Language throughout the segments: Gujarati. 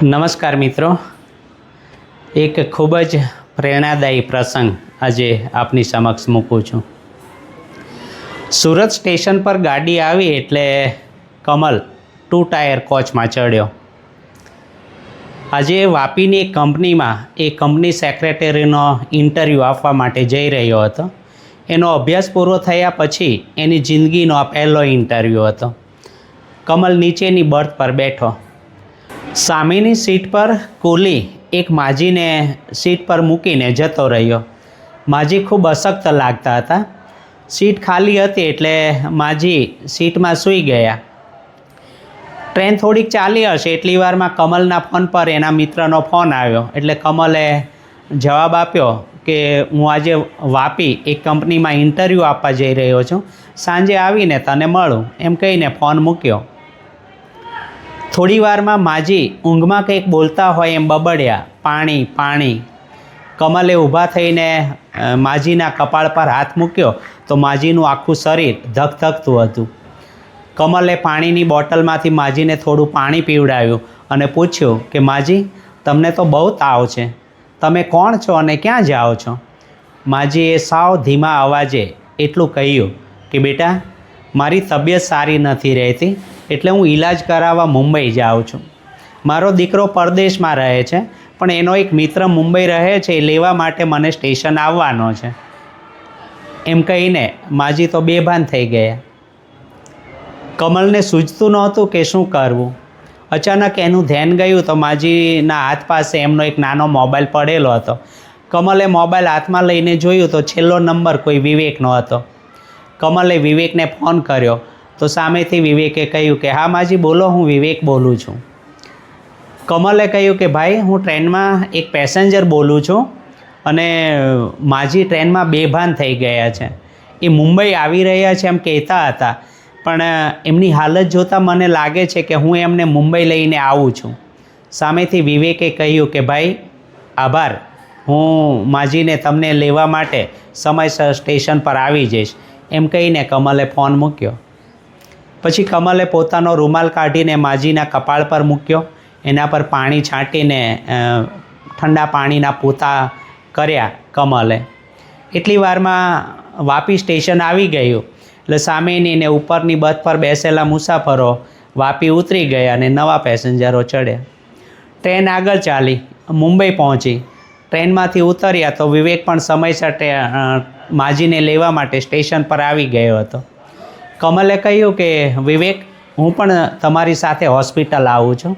નમસ્કાર મિત્રો, એક ખૂબ જ પ્રેરણાદાયી પ્રસંગ આજે આપની સમક્ષ મૂકું છું. સુરત સ્ટેશન પર ગાડી આવી એટલે કમલ 2 ટાયર કોચમાં ચડ્યો. આજે વાપીની એક કંપનીમાં એ કંપની સેક્રેટરીનો ઇન્ટરવ્યૂ આપવા માટે જઈ રહ્યો હતો. એનો અભ્યાસ પૂરો થયા પછી એની જિંદગીનો આ પહેલો ઇન્ટરવ્યૂ હતો. કમલ નીચેની બર્થ પર બેઠો. સામેની સીટ પર કુલી એક માજીને સીટ પર મૂકીને જતો રહ્યો. માજી ખૂબ અશક્ત લાગતા હતા. સીટ ખાલી હતી એટલે માજી સીટમાં સૂઈ ગયા. ટ્રેન થોડીક ચાલી હશે એટલી વારમાં કમલના ફોન પર એના મિત્રનો ફોન આવ્યો. એટલે કમલે જવાબ આપ્યો કે હું આજે વાપી એક કંપનીમાં ઇન્ટરવ્યૂ આપવા જઈ રહ્યો છું, સાંજે આવીને તને મળું, એમ કહીને ફોન મૂક્યો. થોડી વારમાં માજી ઊંઘમાં કંઈક બોલતા હોય એમ બબડ્યા, પાણી પાણી. કમલે ઊભા થઈને માજીના કપાળ પર હાથ મૂક્યો તો માજીનું આખું શરીર ધગધગતું હતું. કમલે પાણીની બોટલમાંથી માજીને થોડું પાણી પીવડાવ્યું અને પૂછ્યું કે માજી, તમને તો બહુ તાવ છે, તમે કોણ છો અને ક્યાં જાઓ છો? માજીએ સાવ ધીમા અવાજે એટલું કહ્યું કે બેટા, મારી તબિયત સારી નથી રહેતી એટલે હું ઈલાજ કરાવવા મુંબઈ જાઉં છું. મારો દીકરો પરદેશમાં રહે છે પણ એનો એક મિત્ર મુંબઈ રહે છે, એ લેવા માટે મને સ્ટેશન આવવાનો છે. એમ કહીને માજી તો બેભાન થઈ ગયા. કમલને સૂઝતું નહોતું કે શું કરવું. અચાનક એનું ધ્યાન ગયું તો માજીના હાથ પાસે એમનો એક નાનો મોબાઈલ પડેલો હતો. કમલે મોબાઈલ હાથમાં લઈને જોયું તો છેલ્લો નંબર કોઈ વિવેકનો હતો. કમલે વિવેકને ફોન કર્યો તો સામેથી વિવેકે કહ્યું કે હા માજી બોલો, હું વિવેક બોલું છું. કમલે કહ્યું કે ભાઈ, હું ટ્રેનમાં એક પેસેન્જર બોલું છું અને માજી ટ્રેનમાં બેભાન થઈ ગયા છે. એ મુંબઈ આવી રહ્યા છે એમ કહેતા હતા, પણ એમની હાલત જોતાં મને લાગે છે કે હું એમને મુંબઈ લઈને આવું છું. સામેથી વિવેકે કહ્યું કે ભાઈ આભાર, હું માજીને તમને લેવા માટે સમયસર સ્ટેશન પર આવી જઈશ, એમ કહીને કમલે ફોન મૂક્યો. પછી કમલે પોતાનો રૂમાલ કાઢીને માજીના કપાળ પર મૂક્યો. એના પર પાણી છાંટીને ઠંડા પાણીના પોતા કર્યા કમલે. એટલી વારમાં વાપી સ્ટેશન આવી ગયું એટલે સામેની ને ઉપરની બર્થ પર બેસેલા મુસાફરો વાપી ઉતરી ગયા અને નવા પેસેન્જરો ચડ્યા. ટ્રેન આગળ ચાલી, મુંબઈ પહોંચી. ટ્રેનમાંથી ઉતર્યા તો વિવેક પણ સમયસર માજીને લેવા માટે સ્ટેશન પર આવી ગયો હતો. કમલે કહ્યું કે વિવેક, હું પણ તમારી સાથે હોસ્પિટલ આવું છું,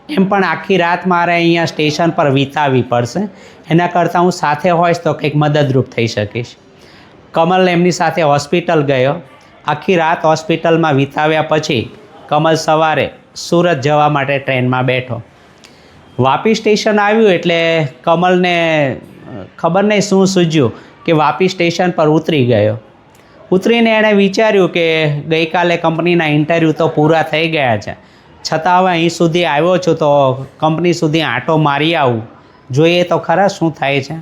એમ પણ આખી રાત મારે અહીંયા સ્ટેશન પર વિતાવવી પડશે, એના કરતાં હું સાથે હોઈશ તો કંઈક મદદરૂપ થઈ શકીશ. કમલ એમની સાથે હોસ્પિટલ ગયો. આખી રાત હોસ્પિટલમાં વિતાવ્યા પછી કમલ સવારે સુરત જવા માટે ટ્રેનમાં બેઠો. વાપી સ્ટેશન આવ્યું એટલે કમલને ખબર નહીં શું સૂઝ્યું કે વાપી સ્ટેશન પર ઉતરી ગયો. ઉતરીને એણે વિચાર્યું કે ગઈકાલે કંપનીના ઇન્ટરવ્યૂ તો પૂરા થઈ ગયા છે, છતાં હવે અહીં સુધી આવ્યો છું તો કંપની સુધી આંટો મારી આવું, જોઈએ તો ખરા શું થાય છે.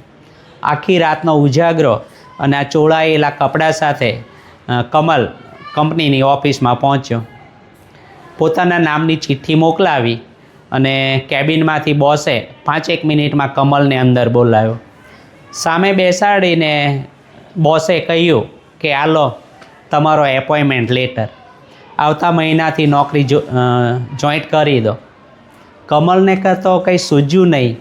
આખી રાતનો ઉજાગરો અને આ ચોળાયેલા કપડાં સાથે કમલ કંપનીની ઓફિસમાં પહોંચ્યો. પોતાના નામની ચિઠ્ઠી મોકલાવી અને કેબિનમાંથી બોસે 5-1 મિનિટમાં કમલને અંદર બોલાવ્યો. સામે બેસાડીને બોસે કહ્યું કે આલો તમારો એપોઇન્ટમેન્ટ લેટર, આવતા મહિનાથી નોકરી જોઈન્ટ કરી દો. કમલને તો કંઈ સૂઝ્યું નહીં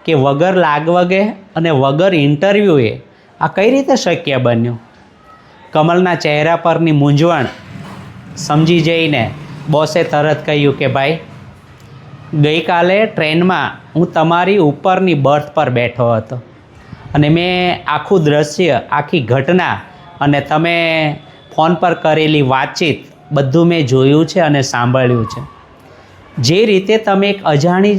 કે વગર લાગવગે અને વગર ઇન્ટરવ્યૂએ આ કઈ રીતે શક્ય બન્યું. કમલના ચહેરા પરની મૂંઝવણ સમજી જઈને બોસે તરત કહ્યું કે ભાઈ, ગઈકાલે ટ્રેનમાં હું તમારી ઉપરની બર્થ પર બેઠો હતો અને મેં આખું દ્રશ્ય, આખી ઘટના અને તમે ફોન પર કરેલી વાતચીત બધું મેં જોયું છે અને સાંભળ્યું છે. જે રીતે તમે એક અજાણી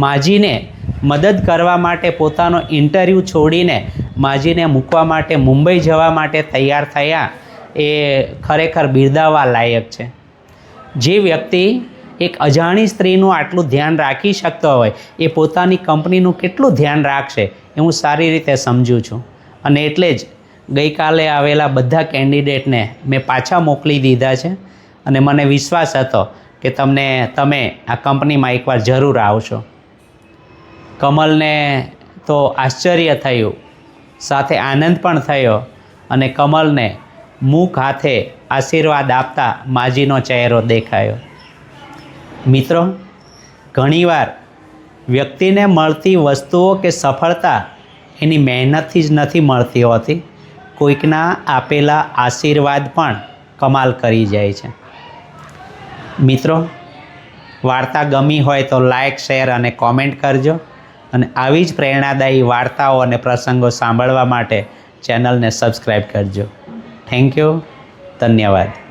માજીને મદદ કરવા માટે પોતાનો ઇન્ટરવ્યૂ છોડીને માજીને મૂકવા માટે મુંબઈ જવા માટે તૈયાર થયા, એ ખરેખર બિરદાવવા લાયક છે. જે વ્યક્તિ એક અજાણી સ્ત્રીનું આટલું ધ્યાન રાખી શકતો હોય એ પોતાની કંપનીનું કેટલું ધ્યાન રાખશે એ હું સારી રીતે સમજું છું. અને એટલે જ ગઈકાલે આવેલા બધા કેન્ડિડેટને મેં પાછા મોકલી દીધા છે અને મને વિશ્વાસ હતો કે તમે આ કંપનીમાં એકવાર જરૂર આવશો. કમલને તો આશ્ચર્ય થયું, સાથે આનંદ પણ થયો અને કમલને મુખ હાથે આશીર્વાદ આપતા માજીનો ચહેરો દેખાયો. મિત્રો, ઘણીવાર વ્યક્તિને મળતી વસ્તુઓ કે સફળતા એની મહેનતથી જ નથી મળતી હોતી, કોઈકના આપેલા આશીર્વાદ પણ કમાલ કરી જાય છે. મિત્રો, વાર્તા ગમી હોય તો લાઈક, શેર અને કોમેન્ટ કરજો અને આવી જ પ્રેરણાદાયી વાર્તાઓ અને પ્રસંગો સાંભળવા માટે ચેનલને સબસ્ક્રાઈબ કરજો. Thank you. ધન્યવાદ.